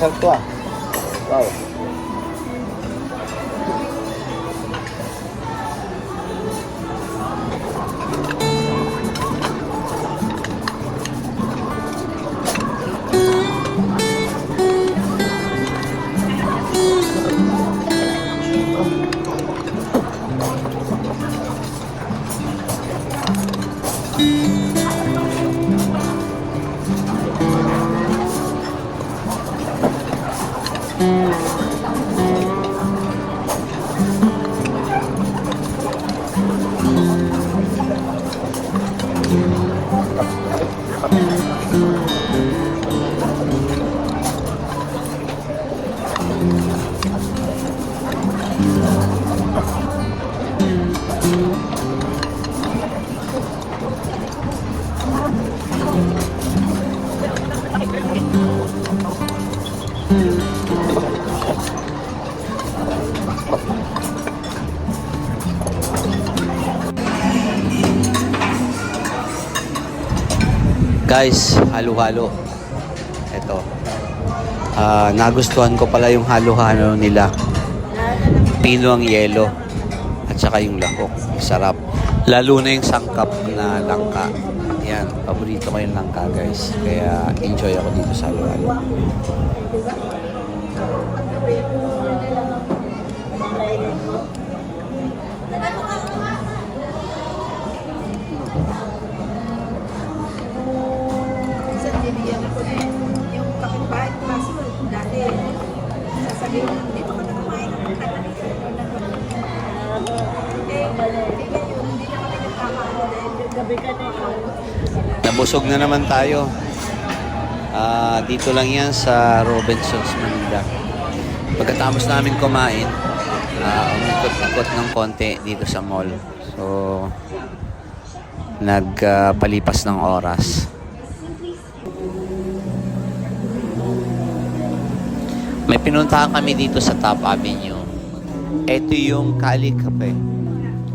Masarap to ah. Wow. Guys, halo-halo. Ito. Nagustuhan ko pala yung halo-halo nila. Pino ang yelo at saka yung lahok. Sarap. Lalo na yung sangkap na langka. Yan, paborito ko yung langka, guys. Kaya enjoy ako dito sa halo-halo. Yung kapitbahay ko kaso dati sasabihin mo dito ka na kumain ng kanalig hindi na kami nagkakaano dahil gabi ka na Nabusog na naman tayo. Dito lang yan sa Robinsons, Manila. Pagkatapos namin kumain, umikot-ikot ng konti dito sa mall. So, nagpalipas ng oras. May pinuntahan kami dito sa Top Avenue. Ito yung Cali Cafe.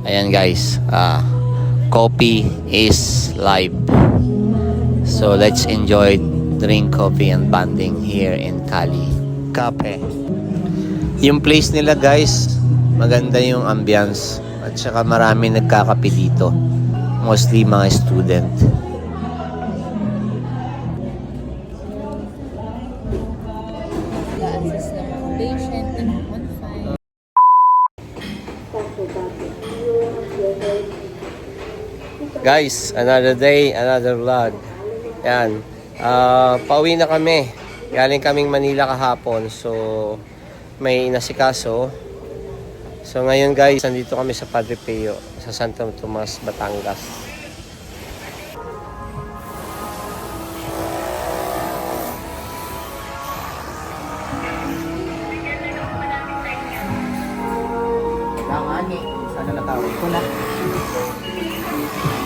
Ayan guys, coffee is live. So let's enjoy drink coffee and bonding here in Cali Cafe. Yung place nila guys, maganda yung ambience. At saka marami nagkakape dito. Mostly mga student. Guys, another day, another vlog. Yan. Pauwi na kami. Galing kaming Manila kahapon. So, may inasikaso. So, ngayon guys, nandito kami sa Padre Pio, sa Santo Tomas, Batangas.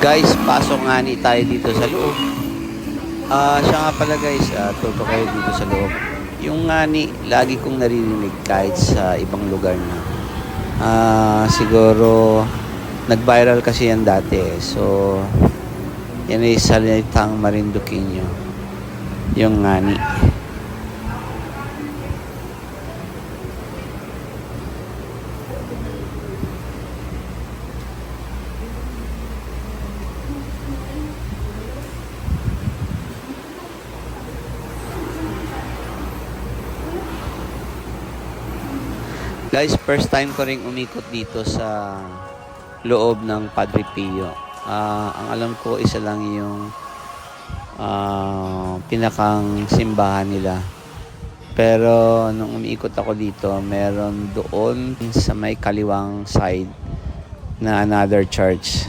Guys, pasok nga ni tayo dito sa loob. Siya nga pala guys, tuto kayo dito sa loob. Yung ngani, lagi kong naririnig kahit sa ibang lugar na. Siguro, nag-viral kasi yan dati. So, yan ay salitang Marinduqueño. Yung ngani. Guys, first time ko ring umikot dito sa loob ng Padre Pio. Ang alam ko, isa lang yung pinakang simbahan nila. Pero nung umiikot ako dito, meron doon sa may kaliwang side na another church.